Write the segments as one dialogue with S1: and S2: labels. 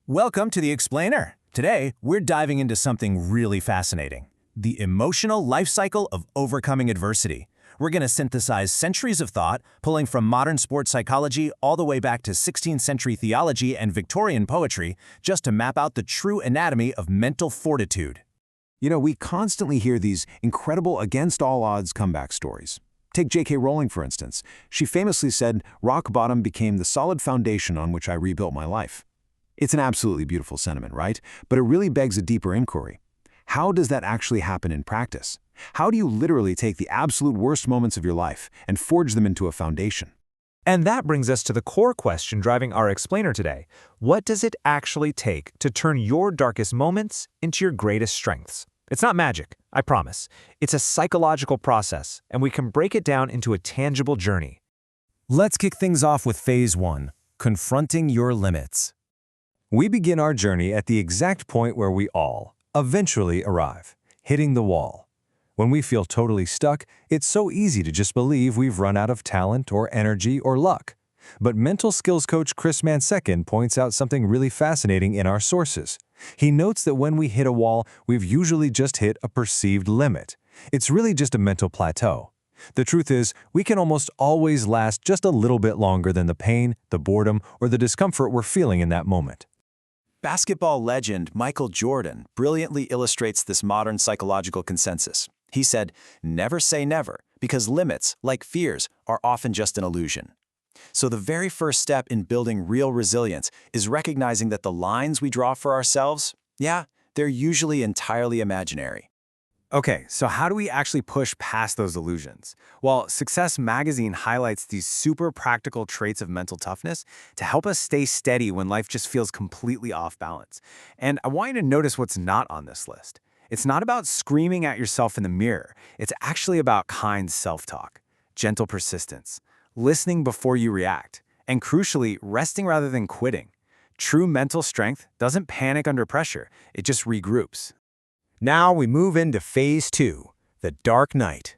S1: Welcome to The Explainer. Today, we're diving into something really fascinating: the emotional life cycle of overcoming adversity. We're going to synthesize centuries of thought, pulling from modern sports psychology all the way back to 16th century theology and Victorian poetry, just to map out the true anatomy of mental fortitude.
S2: We constantly hear these incredible against-all-odds comeback stories. Take J.K. Rowling, for instance. She famously said, "Rock bottom became the solid foundation on which I rebuilt my life." It's an absolutely beautiful sentiment, right? But it really begs a deeper inquiry. How does that actually happen in practice? How do you literally take the absolute worst moments of your life and forge them into a foundation?
S3: And that brings us to the core question driving our explainer today. What does it actually take to turn your darkest moments into your greatest strengths? It's not magic, I promise. It's a psychological process, and we can break it down into a tangible journey.
S1: Let's kick things off with Phase 1, confronting your limits.
S3: We begin our journey at the exact point where we all eventually arrive, hitting the wall. When we feel totally stuck, it's so easy to just believe we've run out of talent or energy or luck. But mental skills coach Chris Mansekin points out something really fascinating in our sources. He notes that when we hit a wall, we've usually just hit a perceived limit. It's really just a mental plateau. The truth is, we can almost always last just a little bit longer than the pain, the boredom, or the discomfort we're feeling in that moment.
S4: Basketball legend Michael Jordan brilliantly illustrates this modern psychological consensus. He said, "Never say never, because limits, like fears, are often just an illusion." So the very first step in building real resilience is recognizing that the lines we draw for ourselves, they're usually entirely imaginary.
S5: Okay, so how do we actually push past those illusions? Well, Success Magazine highlights these super practical traits of mental toughness to help us stay steady when life just feels completely off balance. And I want you to notice what's not on this list. It's not about screaming at yourself in the mirror. It's actually about kind self-talk, gentle persistence, listening before you react, and crucially, resting rather than quitting. True mental strength doesn't panic under pressure. It just regroups.
S1: Now we move into Phase 2, the dark night.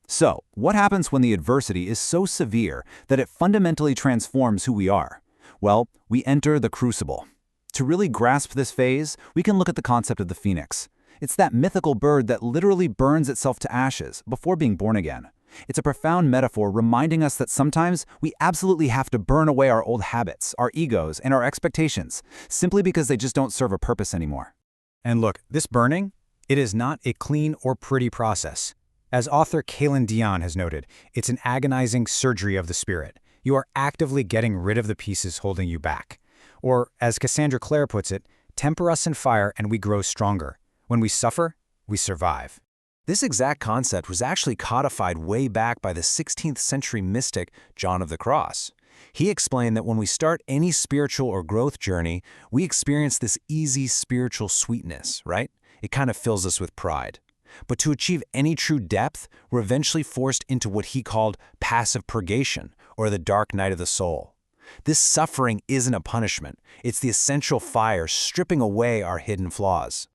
S2: So, what happens when the adversity is so severe that it fundamentally transforms who we are? Well, we enter the crucible. To really grasp this phase, we can look at the concept of the phoenix. It's that mythical bird that literally burns itself to ashes before being born again. It's a profound metaphor reminding us that sometimes we absolutely have to burn away our old habits, our egos, and our expectations, simply because they just don't serve a purpose anymore.
S6: And look, this burning, it is not a clean or pretty process. As author Kalen Dion has noted, it's an agonizing surgery of the spirit. You are actively getting rid of the pieces holding you back. Or, as Cassandra Clare puts it, temper us in fire and we grow stronger. When we suffer, we survive.
S4: This exact concept was actually codified way back by the 16th century mystic John of the Cross. He explained that when we start any spiritual or growth journey, we experience this easy spiritual sweetness, right? It kind of fills us with pride. But to achieve any true depth, we're eventually forced into what he called passive purgation, or the dark night of the soul. This suffering isn't a punishment. It's the essential fire stripping away our hidden flaws.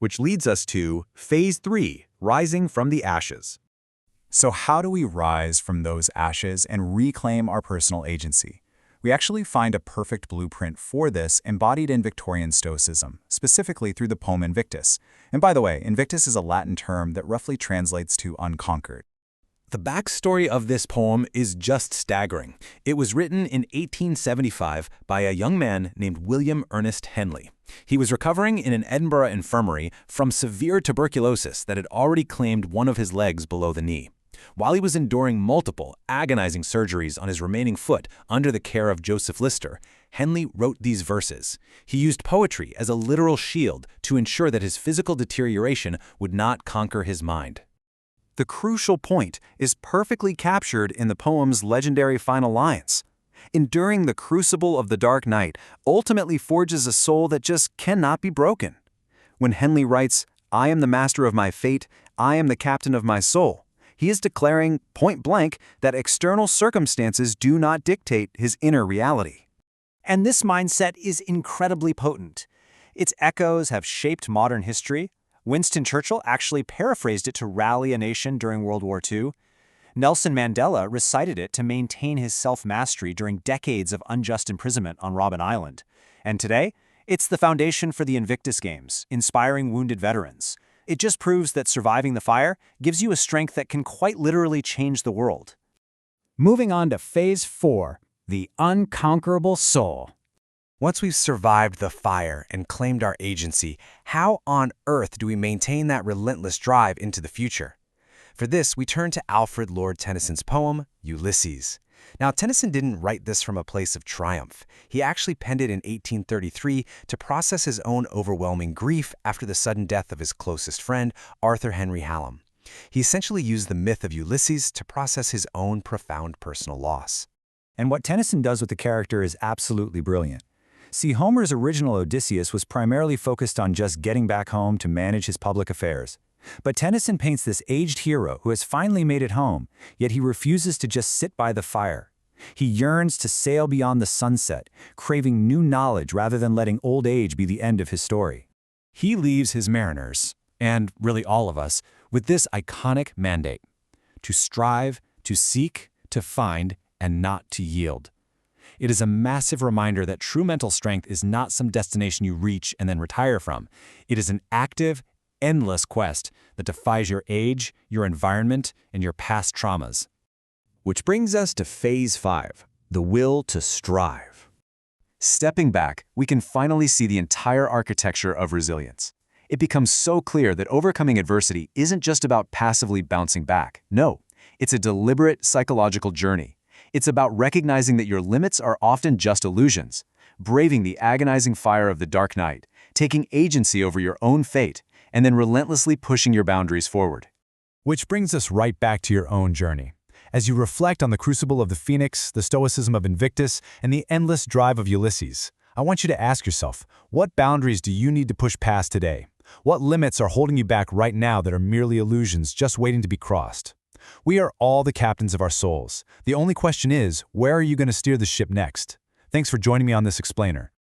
S3: Which leads us to Phase 3, rising from the ashes.
S7: So how do we rise from those ashes and reclaim our personal agency? We actually find a perfect blueprint for this embodied in Victorian Stoicism, specifically through the poem Invictus. And by the way, Invictus is a Latin term that roughly translates to unconquered.
S1: The backstory of this poem is just staggering. It was written in 1875 by a young man named William Ernest Henley. He was recovering in an Edinburgh infirmary from severe tuberculosis that had already claimed one of his legs below the knee. While he was enduring multiple, agonizing surgeries on his remaining foot under the care of Joseph Lister, Henley wrote these verses. He used poetry as a literal shield to ensure that his physical deterioration would not conquer his mind. The crucial point is perfectly captured in the poem's legendary final lines. Enduring the crucible of the dark night ultimately forges a soul that just cannot be broken. When Henley writes, "I am the master of my fate, I am the captain of my soul," he is declaring, point blank, that external circumstances do not dictate his inner reality.
S5: And this mindset is incredibly potent. Its echoes have shaped modern history. Winston Churchill actually paraphrased it to rally a nation during World War II. Nelson Mandela recited it to maintain his self-mastery during decades of unjust imprisonment on Robben Island. And today,
S2: It's the foundation for the Invictus Games, inspiring wounded veterans. It just proves that surviving the fire gives you a strength that can quite literally change the world.
S6: Moving on to Phase 4, the unconquerable soul.
S4: Once we've survived the fire and claimed our agency, how on earth do we maintain that relentless drive into the future? For this, we turn to Alfred Lord Tennyson's poem, Ulysses. Now, Tennyson didn't write this from a place of triumph. He actually penned it in 1833 to process his own overwhelming grief after the sudden death of his closest friend, Arthur Henry Hallam. He essentially used the myth of Ulysses to process his own profound personal loss.
S2: And what Tennyson does with the character is absolutely brilliant. See, Homer's original Odysseus was primarily focused on just getting back home to manage his public affairs. But Tennyson paints this aged hero who has finally made it home, yet he refuses to just sit by the fire. He yearns to sail beyond the sunset, craving new knowledge rather than letting old age be the end of his story.
S1: He leaves his mariners, and really all of us, with this iconic mandate: to strive, to seek, to find, and not to yield. It is a massive reminder that true mental strength is not some destination you reach and then retire from. It is an active, endless quest that defies your age, your environment, and your past traumas.
S3: Which brings us to Phase 5, the will to strive. Stepping back, we can finally see the entire architecture of resilience. It becomes so clear that overcoming adversity isn't just about passively bouncing back. No, it's a deliberate psychological journey. It's about recognizing that your limits are often just illusions, braving the agonizing fire of the dark night, taking agency over your own fate, and then relentlessly pushing your boundaries forward.
S5: Which brings us right back to your own journey. As you reflect on the crucible of the Phoenix, the stoicism of Invictus, and the endless drive of Ulysses, I want you to ask yourself, what boundaries do you need to push past today? What limits are holding you back right now that are merely illusions just waiting to be crossed? We are all the captains of our souls. The only question is, where are you going to steer the ship next? Thanks for joining me on this explainer.